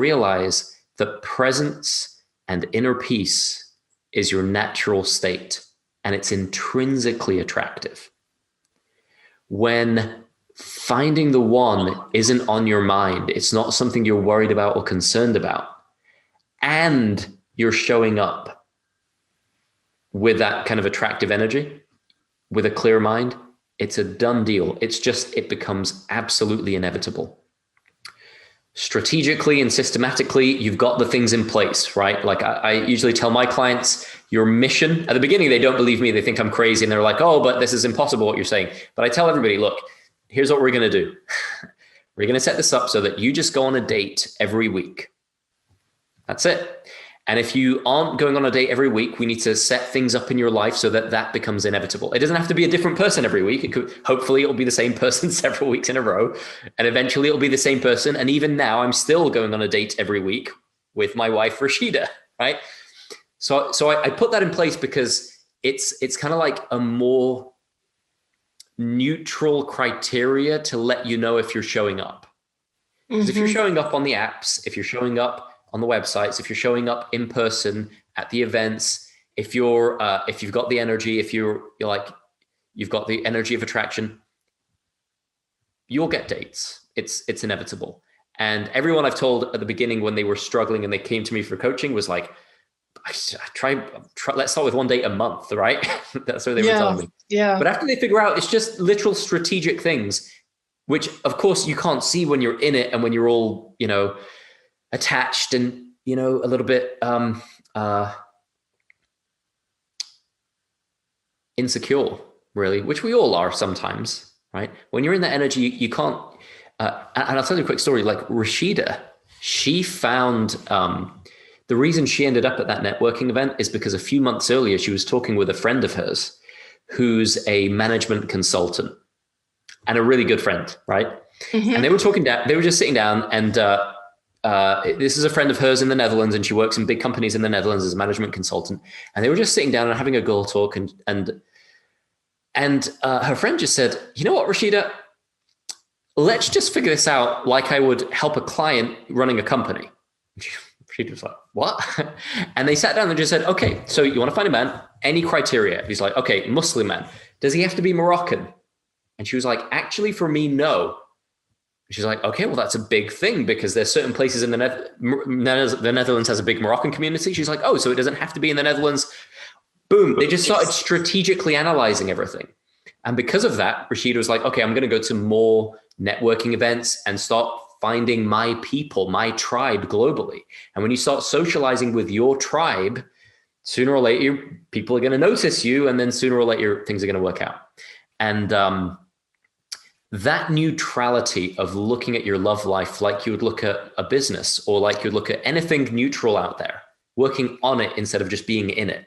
realize that presence and inner peace is your natural state, and it's intrinsically attractive. When finding the one isn't on your mind, it's not something you're worried about or concerned about, and you're showing up with that kind of attractive energy, with a clear mind, it's a done deal. It becomes absolutely inevitable. Strategically and systematically, you've got the things in place, right? Like I usually tell my clients, your mission, at the beginning, they don't believe me. They think I'm crazy. And they're like, oh, but this is impossible what you're saying. But I tell everybody, look, here's what we're going to do. We're going to set this up so that you just go on a date every week. That's it. And if you aren't going on a date every week, we need to set things up in your life so that that becomes inevitable. It doesn't have to be a different person every week. It could, hopefully it'll be the same person several weeks in a row. And eventually it'll be the same person. And even now I'm still going on a date every week with my wife, Rashida, right? So I put that in place because it's kind of like a more neutral criteria to let you know if you're showing up. Because if you're showing up on the apps, if you're showing up on the websites, if you're showing up in person at the events, if you've got the energy, if you're like, you've got the energy of attraction, you'll get dates. It's inevitable. And everyone I've told at the beginning when they were struggling and they came to me for coaching was like, try let's start with one date a month, right? That's what they were telling me. Yeah. But after they figure out, it's just literal strategic things, which of course you can't see when you're in it and when you're all, attached and, a little bit insecure, really, which we all are sometimes, right? When you're in that energy, you can't, and I'll tell you a quick story, like Rashida, she found, the reason she ended up at that networking event is because a few months earlier, she was talking with a friend of hers who's a management consultant and a really good friend, right? And they were just sitting down and, this is a friend of hers in the Netherlands, and she works in big companies in the Netherlands as a management consultant. And they were just sitting down and having a girl talk, and her friend just said, "You know what, Rashida? Let's just figure this out like I would help a client running a company." She was like, "What?" And they sat down and just said, "Okay, so you want to find a man? Any criteria?" He's like, "Okay, Muslim man. Does he have to be Moroccan?" And she was like, "Actually, for me, no." She's like, okay, well, that's a big thing because there's certain places in the Netherlands has a big Moroccan community. She's like, oh, so it doesn't have to be in the Netherlands. Boom. They just started strategically analyzing everything. And because of that, Rashida was like, okay, I'm going to go to more networking events and start finding my people, my tribe globally. And when you start socializing with your tribe, sooner or later, people are going to notice you. And then sooner or later, things are going to work out. And, that neutrality of looking at your love life like you would look at a business or like you would look at anything neutral out there, working on it instead of just being in it.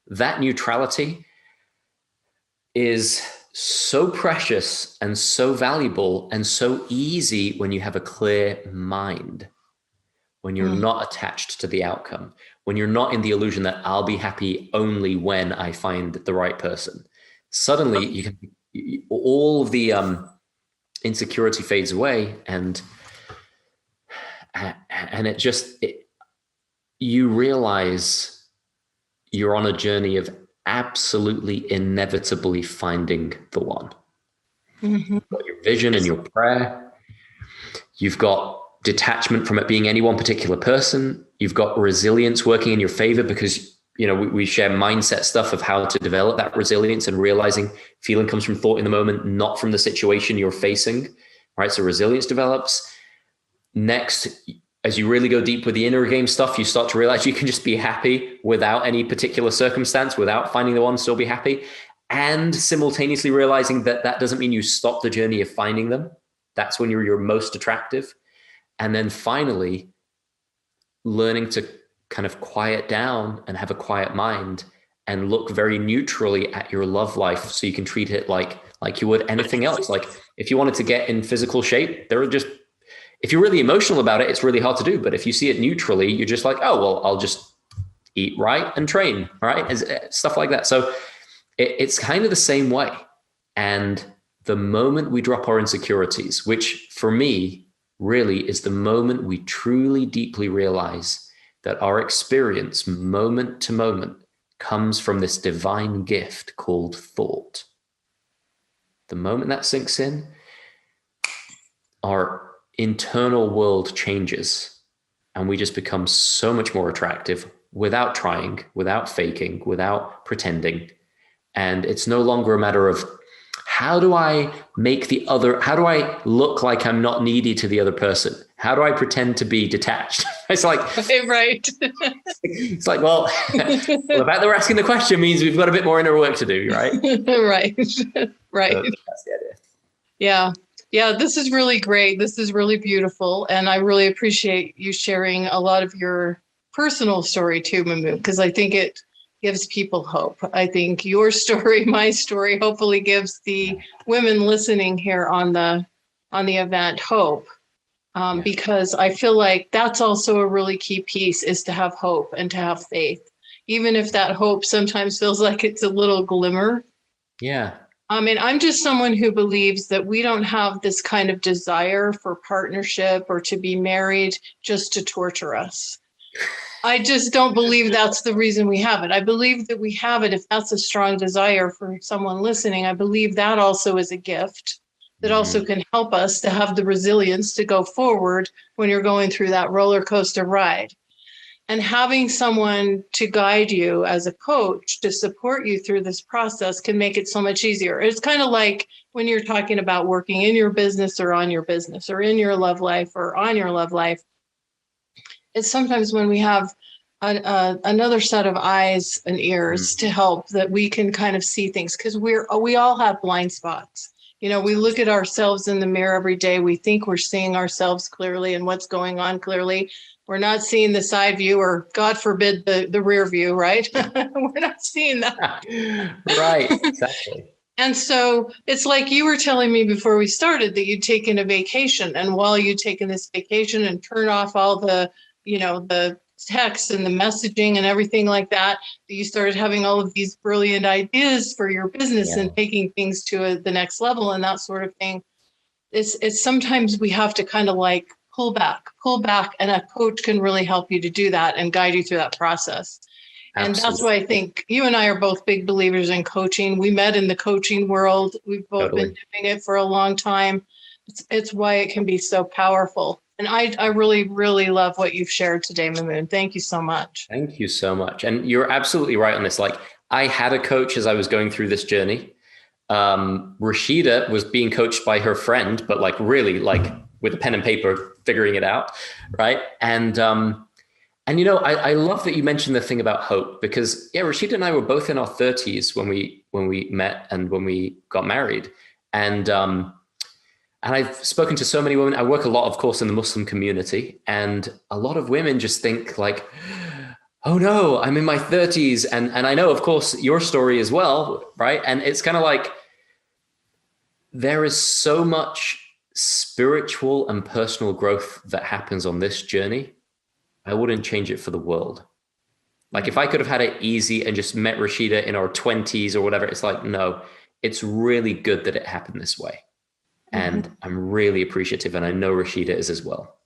That neutrality is so precious and so valuable and so easy when you have a clear mind, when you're not attached to the outcome, when you're not in the illusion that I'll be happy only when I find the right person. Suddenly you can, all of the, insecurity fades away, and you realize you're on a journey of absolutely inevitably finding the one. You've got your vision and your prayer. You've got detachment from it being any one particular person. You've got resilience working in your favor because we share mindset stuff of how to develop that resilience and realizing feeling comes from thought in the moment, not from the situation you're facing, right? So resilience develops. Next, as you really go deep with the inner game stuff, you start to realize you can just be happy without any particular circumstance, without finding the one, still be happy. And simultaneously realizing that that doesn't mean you stop the journey of finding them. That's when you're your most attractive. And then finally, learning to kind of quiet down and have a quiet mind and look very neutrally at your love life so you can treat it like you would anything else. Like if you wanted to get in physical shape, if you're really emotional about it, it's really hard to do. But if you see it neutrally, you're just like, oh, well, I'll just eat right and train, right? Stuff like that. So it's kind of the same way. And the moment we drop our insecurities, which for me really is the moment we truly deeply realize that our experience moment to moment comes from this divine gift called thought. The moment that sinks in, our internal world changes and we just become so much more attractive without trying, without faking, without pretending. And it's no longer a matter of how do I look like I'm not needy to the other person? How do I pretend to be detached? It's like, right. It's like, well, the fact that we're asking the question means we've got a bit more inner work to do, right? Right. Right. So that's the idea. Yeah. Yeah. This is really great. This is really beautiful. And I really appreciate you sharing a lot of your personal story too, Mamoon, because I think it gives people hope. I think your story, my story, hopefully gives the women listening here on the event hope. Because I feel like that's also a really key piece, is to have hope and to have faith, even if that hope sometimes feels like it's a little glimmer. Yeah. I mean, I'm just someone who believes that we don't have this kind of desire for partnership or to be married just to torture us. I just don't believe that's the reason we have it. I believe that we have it if that's a strong desire for someone listening. I believe that also is a gift that also can help us to have the resilience to go forward when you're going through that roller coaster ride. And having someone to guide you as a coach to support you through this process can make it so much easier. It's kind of like when you're talking about working in your business or on your business or in your love life or on your love life. It's sometimes when we have another set of eyes and ears to help, that we can kind of see things, because we all have blind spots. You know, we look at ourselves in the mirror every day. We think we're seeing ourselves clearly and what's going on clearly. We're not seeing the side view, or God forbid the rear view, right? We're not seeing that. Right, exactly. And so it's like you were telling me before we started that you'd taken a vacation. And while you'd taken this vacation and turn off all the, the text and the messaging and everything like that, you started having all of these brilliant ideas for your business and taking things to the next level and that sort of thing. It's sometimes we have to kind of like pull back, and a coach can really help you to do that and guide you through that process. And that's why I think you and I are both big believers in coaching. We met in the coaching world. We've both been doing it for a long time. It's why it can be so powerful. And I really, really love what you've shared today, Mamoon. Thank you so much. Thank you so much. And you're absolutely right on this. Like, I had a coach as I was going through this journey. Rashida was being coached by her friend, but like really like with a pen and paper, figuring it out. Right. And I love that you mentioned the thing about hope, because Rashida and I were both in our 30s when we met and when we got married. And I've spoken to so many women. I work a lot, of course, in the Muslim community, and a lot of women just think like, oh no, I'm in my 30s. And I know, of course, your story as well, right? And it's kind of like, there is so much spiritual and personal growth that happens on this journey. I wouldn't change it for the world. Like, if I could have had it easy and just met Rashida in our 20s or whatever, it's like, no, it's really good that it happened this way. And I'm really appreciative. And I know Rashida is as well.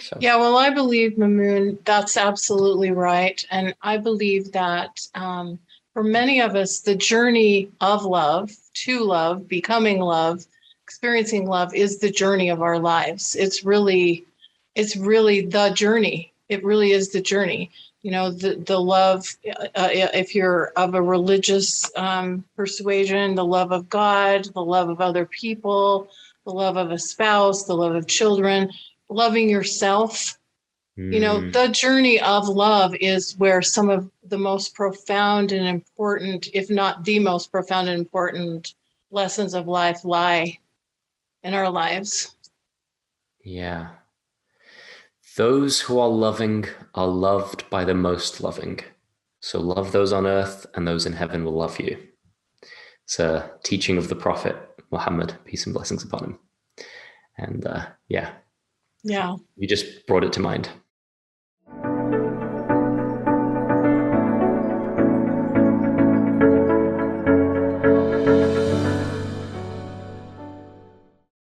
So. Yeah, well, I believe, Mamoon, that's absolutely right. And I believe that for many of us, the journey of love, to love, becoming love, experiencing love is the journey of our lives. It's really the journey. It really is the journey. You know, the love, if you're of a religious persuasion, the love of God, the love of other people, the love of a spouse, the love of children, loving yourself. You know, the journey of love is where some of the most profound and important, if not the most profound and important lessons of life lie in our lives. Yeah. Those who are loving are loved by the most loving. So love those on earth, and those in heaven will love you. It's a teaching of the Prophet Muhammad, peace and blessings upon him. And yeah. You just brought it to mind.